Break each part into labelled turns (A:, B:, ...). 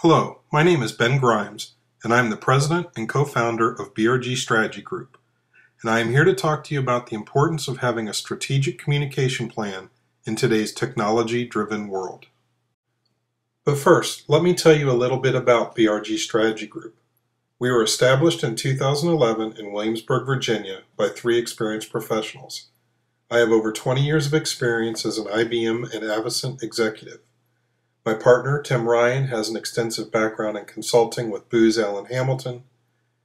A: Hello, my name is Ben Grimes, and I am the president and co-founder of BRG Strategy Group, and I am here to talk to you about the importance of having a strategic communication plan in today's technology-driven world. But first, let me tell you a little bit about BRG Strategy Group. We were established in 2011 in Williamsburg, Virginia by 3 experienced professionals. I have over 20 years of experience as an IBM and Avocent executive. My partner, Tim Ryan, has an extensive background in consulting with Booz Allen Hamilton,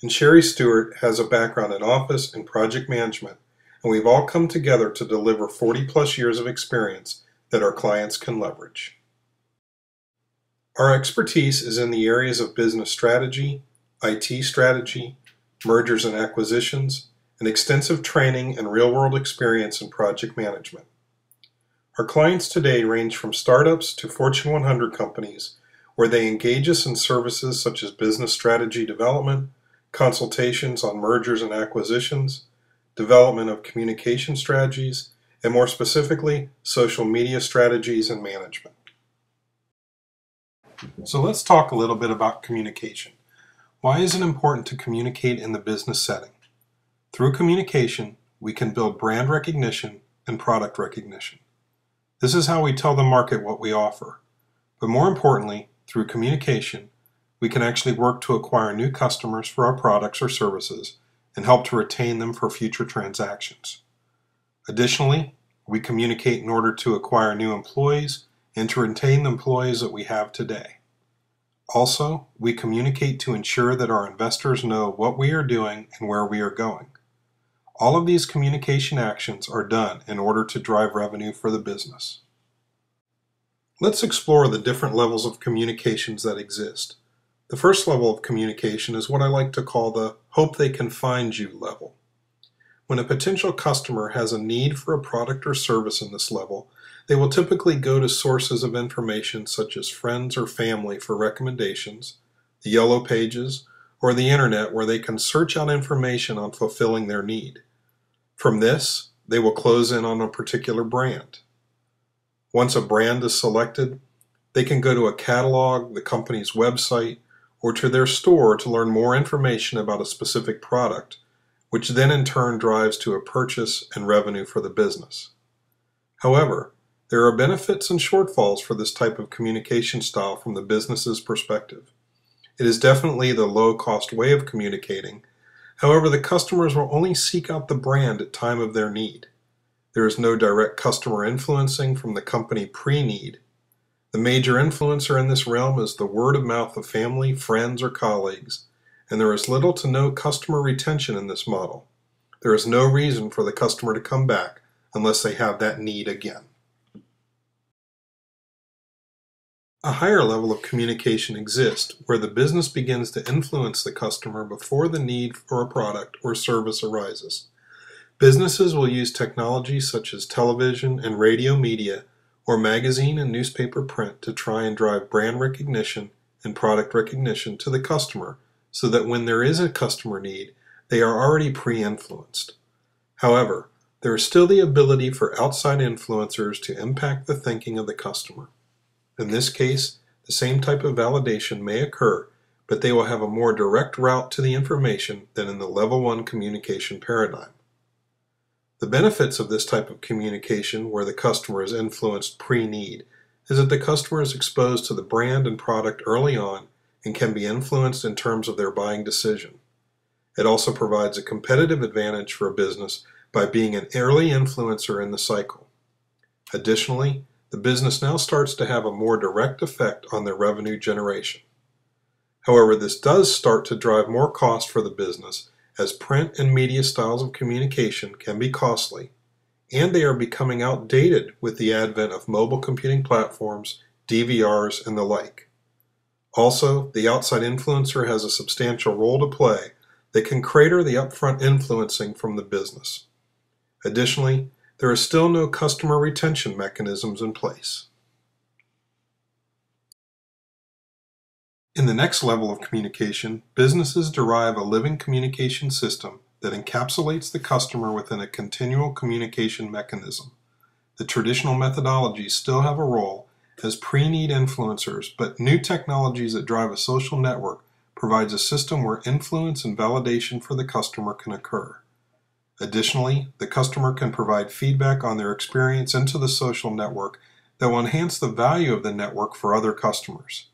A: and Sherry Stewart has a background in office and project management, and we've all come together to deliver 40-plus years of experience that our clients can leverage. Our expertise is in the areas of business strategy, IT strategy, mergers and acquisitions, and extensive training and real-world experience in project management. Our clients today range from startups to Fortune 100 companies, where they engage us in services such as business strategy development, consultations on mergers and acquisitions, development of communication strategies, and more specifically, social media strategies and management. So let's talk a little bit about communication. Why is it important to communicate in the business setting? Through communication, we can build brand recognition and product recognition. This is how we tell the market what we offer. But more importantly, through communication, we can actually work to acquire new customers for our products or services and help to retain them for future transactions. Additionally, we communicate in order to acquire new employees and to retain the employees that we have today. Also, we communicate to ensure that our investors know what we are doing and where we are going. All of these communication actions are done in order to drive revenue for the business. Let's explore the different levels of communications that exist. The first level of communication is what I like to call the hope they can find you level. When a potential customer has a need for a product or service in this level, they will typically go to sources of information such as friends or family for recommendations, the yellow pages, or the internet where they can search out information on fulfilling their need. From this, they will close in on a particular brand. Once a brand is selected, they can go to a catalog, the company's website, or to their store to learn more information about a specific product, which then in turn drives to a purchase and revenue for the business. However, there are benefits and shortfalls for this type of communication style from the business's perspective. It is definitely the low-cost way of communicating. However, the customers will only seek out the brand at time of their need. There is no direct customer influencing from the company pre-need. The major influencer in this realm is the word of mouth of family, friends, or colleagues, and there is little to no customer retention in this model. There is no reason for the customer to come back unless they have that need again. A higher level of communication exists where the business begins to influence the customer before the need for a product or service arises. Businesses will use technology such as television and radio media or magazine and newspaper print to try and drive brand recognition and product recognition to the customer so that when there is a customer need, they are already pre-influenced. However, there is still the ability for outside influencers to impact the thinking of the customer. In this case, the same type of validation may occur, but they will have a more direct route to the information than in the level 1 communication paradigm. The benefits of this type of communication where the customer is influenced pre-need is that the customer is exposed to the brand and product early on and can be influenced in terms of their buying decision. It also provides a competitive advantage for a business by being an early influencer in the cycle. Additionally, the business now starts to have a more direct effect on their revenue generation. However, this does start to drive more cost for the business as print and media styles of communication can be costly, and they are becoming outdated with the advent of mobile computing platforms, DVRs, and the like. Also, the outside influencer has a substantial role to play that can crater the upfront influencing from the business. Additionally, there are still no customer retention mechanisms in place. In the next level of communication, businesses derive a living communication system that encapsulates the customer within a continual communication mechanism. The traditional methodologies still have a role, as pre-need influencers, but new technologies that drive a social network provides a system where influence and validation for the customer can occur. Additionally, the customer can provide feedback on their experience into the social network that will enhance the value of the network for other customers.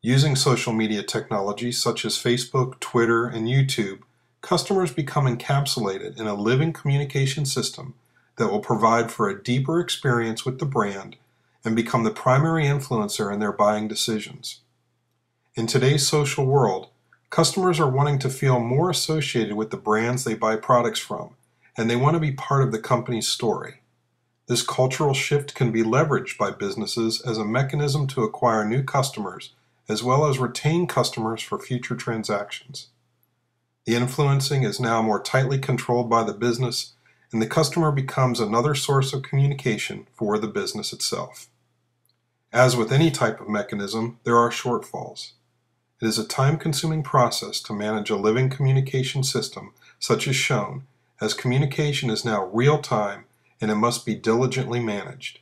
A: Using social media technologies such as Facebook, Twitter, and YouTube, customers become encapsulated in a living communication system that will provide for a deeper experience with the brand and become the primary influencer in their buying decisions. In today's social world, customers are wanting to feel more associated with the brands they buy products from, and they want to be part of the company's story. This cultural shift can be leveraged by businesses as a mechanism to acquire new customers, as well as retain customers for future transactions. The influencing is now more tightly controlled by the business, and the customer becomes another source of communication for the business itself. As with any type of mechanism, there are shortfalls. It is a time-consuming process to manage a living communication system such as shown, as communication is now real-time and it must be diligently managed.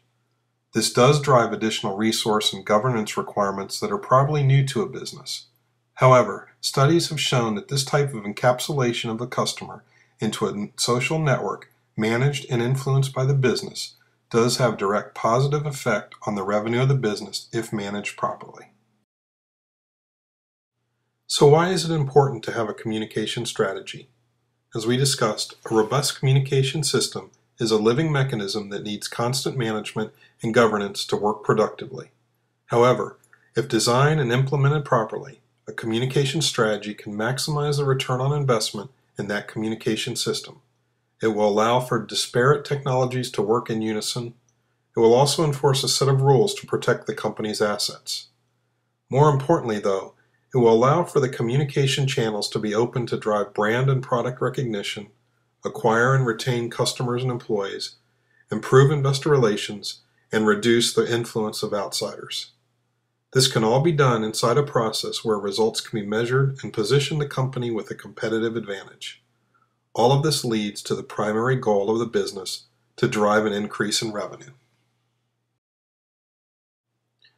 A: This does drive additional resource and governance requirements that are probably new to a business. However, studies have shown that this type of encapsulation of the customer into a social network managed and influenced by the business does have direct positive effect on the revenue of the business if managed properly. So why is it important to have a communication strategy? As we discussed, a robust communication system is a living mechanism that needs constant management and governance to work productively. However, if designed and implemented properly, a communication strategy can maximize the return on investment in that communication system. It will allow for disparate technologies to work in unison. It will also enforce a set of rules to protect the company's assets. More importantly, though, it will allow for the communication channels to be open to drive brand and product recognition, acquire and retain customers and employees, improve investor relations, and reduce the influence of outsiders. This can all be done inside a process where results can be measured and position the company with a competitive advantage. All of this leads to the primary goal of the business to drive an increase in revenue.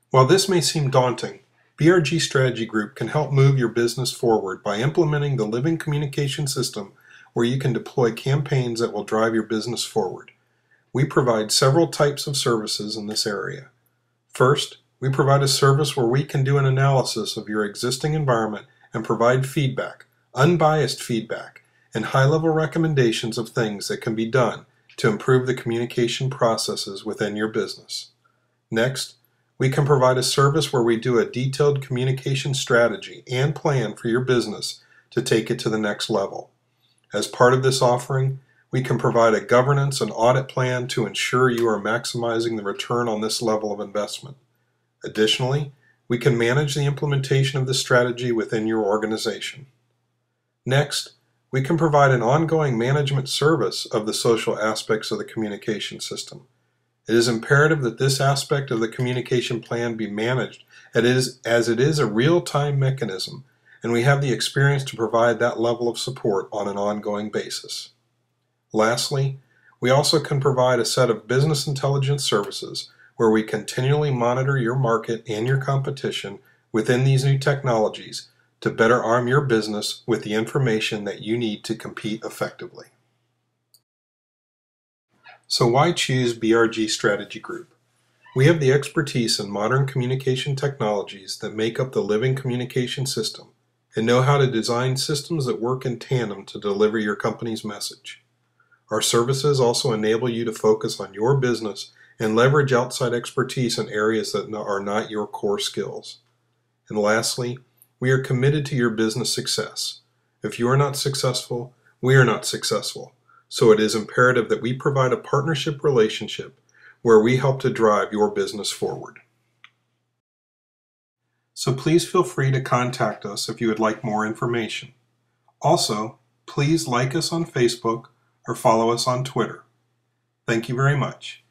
A: While this may seem daunting, BRG Strategy Group can help move your business forward by implementing the living communication system where you can deploy campaigns that will drive your business forward. We provide several types of services in this area. First, we provide a service where we can do an analysis of your existing environment and provide feedback, unbiased feedback, and high-level recommendations of things that can be done to improve the communication processes within your business. Next, we can provide a service where we do a detailed communication strategy and plan for your business to take it to the next level. As part of this offering, we can provide a governance and audit plan to ensure you are maximizing the return on this level of investment. Additionally, we can manage the implementation of the strategy within your organization. Next, we can provide an ongoing management service of the social aspects of the communication system. It is imperative that this aspect of the communication plan be managed as it is a real-time mechanism, and we have the experience to provide that level of support on an ongoing basis. Lastly, we also can provide a set of business intelligence services where we continually monitor your market and your competition within these new technologies to better arm your business with the information that you need to compete effectively. So why choose BRG Strategy Group? We have the expertise in modern communication technologies that make up the living communication system and know how to design systems that work in tandem to deliver your company's message. Our services also enable you to focus on your business and leverage outside expertise in areas that are not your core skills. And lastly, we are committed to your business success. If you are not successful, we are not successful. So it is imperative that we provide a partnership relationship where we help to drive your business forward. So please feel free to contact us if you would like more information. Also, please like us on Facebook or follow us on Twitter. Thank you very much.